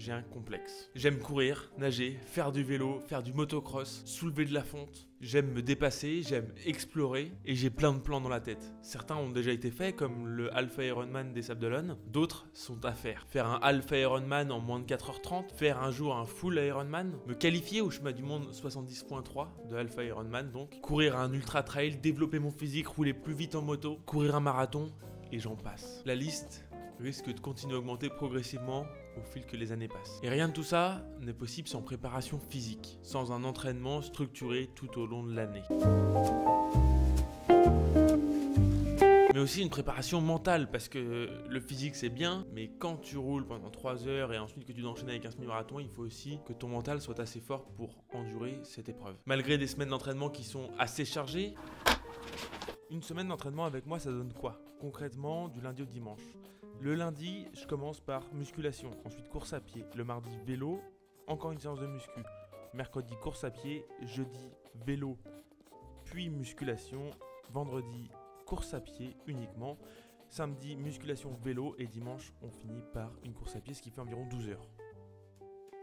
j'ai un complexe. J'aime courir, nager, faire du vélo, faire du motocross, soulever de la fonte. J'aime me dépasser, j'aime explorer et j'ai plein de plans dans la tête. Certains ont déjà été faits comme le Alpha Ironman des Sables d'Olonne, d'autres sont à faire. Faire un Alpha Ironman en moins de 4h30, faire un jour un full Ironman, me qualifier au chemin du monde 70.3 de Alpha Ironman donc, courir un ultra trail, développer mon physique, rouler plus vite en moto, courir un marathon et j'en passe. La liste risque de continuer à augmenter progressivement au fil que les années passent. Et rien de tout ça n'est possible sans préparation physique, sans un entraînement structuré tout au long de l'année. Mais aussi une préparation mentale, parce que le physique c'est bien, mais quand tu roules pendant 3 heures et ensuite que tu dois enchaîner avec un semi-marathon, il faut aussi que ton mental soit assez fort pour endurer cette épreuve. Malgré des semaines d'entraînement qui sont assez chargées, une semaine d'entraînement avec moi ça donne quoi? Concrètement, du lundi au dimanche. Le lundi, je commence par musculation, ensuite course à pied. Le mardi, vélo, encore une séance de muscu. Mercredi, course à pied. Jeudi, vélo, puis musculation. Vendredi, course à pied uniquement. Samedi, musculation, vélo. Et dimanche, on finit par une course à pied, ce qui fait environ 12 heures.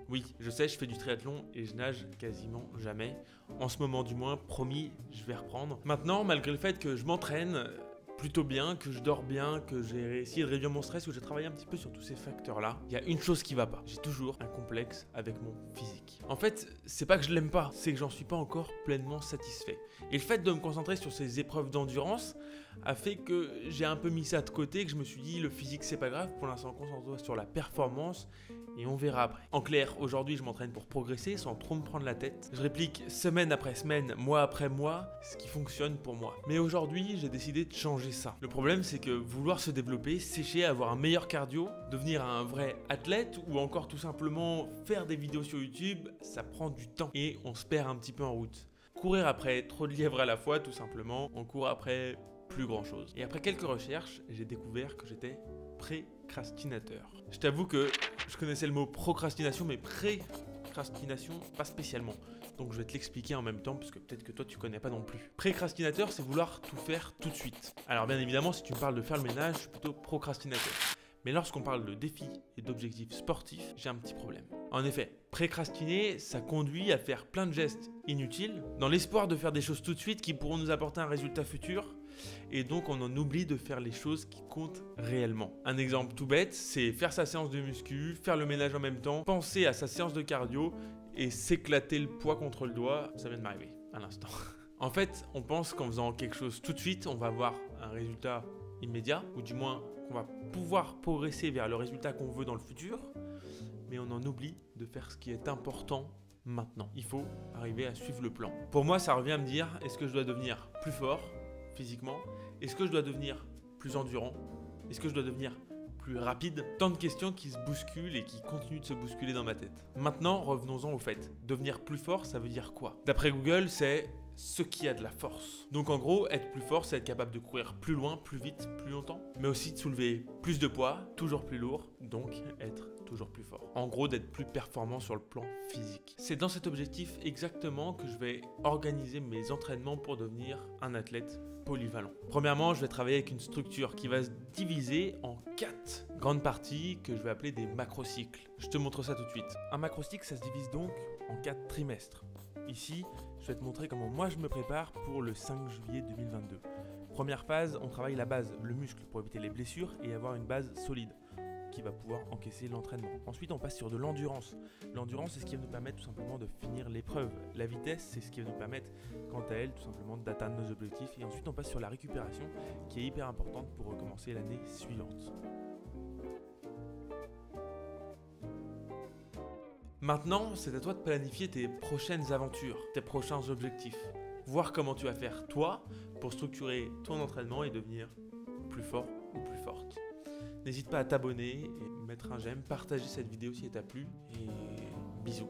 Oui, je sais, je fais du triathlon et je nage quasiment jamais. En ce moment du moins, promis, je vais reprendre. Maintenant, malgré le fait que je m'entraîne plutôt bien, que je dors bien, que j'ai essayé de réduire mon stress, que j'ai travaillé un petit peu sur tous ces facteurs-là, il y a une chose qui va pas. J'ai toujours un complexe avec mon physique. En fait, c'est pas que je l'aime pas, c'est que j'en suis pas encore pleinement satisfait. Et le fait de me concentrer sur ces épreuves d'endurance a fait que j'ai un peu mis ça de côté, que je me suis dit le physique c'est pas grave, pour l'instant concentre-toi sur la performance et on verra après. En clair, aujourd'hui je m'entraîne pour progresser sans trop me prendre la tête. Je réplique semaine après semaine, mois après mois, ce qui fonctionne pour moi. Mais aujourd'hui j'ai décidé de changer ça. Le problème c'est que vouloir se développer, sécher, avoir un meilleur cardio, devenir un vrai athlète ou encore tout simplement faire des vidéos sur YouTube, ça prend du temps et on se perd un petit peu en route. Courir après trop de lièvres à la fois tout simplement, on court après plus grand chose. Et après quelques recherches, j'ai découvert que j'étais précrastinateur. Je t'avoue que je connaissais le mot procrastination, mais précrastination, pas spécialement. Donc je vais te l'expliquer en même temps, parce que peut-être que toi tu connais pas non plus. Précrastinateur, c'est vouloir tout faire tout de suite. Alors bien évidemment, si tu me parles de faire le ménage, je suis plutôt procrastinateur. Mais lorsqu'on parle de défis et d'objectifs sportifs, j'ai un petit problème. En effet, précrastiner, ça conduit à faire plein de gestes inutiles, dans l'espoir de faire des choses tout de suite qui pourront nous apporter un résultat futur, et donc on en oublie de faire les choses qui comptent réellement. Un exemple tout bête, c'est faire sa séance de muscu, faire le ménage en même temps, penser à sa séance de cardio, et s'éclater le poids contre le doigt. Ça vient de m'arriver à l'instant. En fait, on pense qu'en faisant quelque chose tout de suite, on va avoir un résultat immédiat, ou du moins qu'on va pouvoir progresser vers le résultat qu'on veut dans le futur, mais on en oublie de faire ce qui est important maintenant. Il faut arriver à suivre le plan. Pour moi, ça revient à me dire, est-ce que je dois devenir plus fort physiquement? Est-ce que je dois devenir plus endurant? Est-ce que je dois devenir plus rapide? Tant de questions qui se bousculent et qui continuent de se bousculer dans ma tête. Maintenant, revenons-en au fait. Devenir plus fort, ça veut dire quoi? D'après Google, c'est ce qui a de la force. Donc en gros, être plus fort, c'est être capable de courir plus loin, plus vite, plus longtemps, mais aussi de soulever plus de poids, toujours plus lourd, donc être toujours plus fort. En gros, d'être plus performant sur le plan physique. C'est dans cet objectif exactement que je vais organiser mes entraînements pour devenir un athlète polyvalent. Premièrement, je vais travailler avec une structure qui va se diviser en 4 grandes parties que je vais appeler des macrocycles. Je te montre ça tout de suite. Un macrocycle, ça se divise donc en 4 trimestres. Ici, je vais te montrer comment moi je me prépare pour le 5 juillet 2022. Première phase, on travaille la base, le muscle, pour éviter les blessures et avoir une base solide qui va pouvoir encaisser l'entraînement. Ensuite, on passe sur de l'endurance. L'endurance, c'est ce qui va nous permettre tout simplement de finir l'épreuve. La vitesse, c'est ce qui va nous permettre, quant à elle, tout simplement d'atteindre nos objectifs. Et ensuite, on passe sur la récupération, qui est hyper importante pour recommencer l'année suivante. Maintenant, c'est à toi de planifier tes prochaines aventures, tes prochains objectifs. Voir comment tu vas faire toi pour structurer ton entraînement et devenir plus fort ou plus forte. N'hésite pas à t'abonner et mettre un j'aime, partager cette vidéo si elle t'a plu et bisous.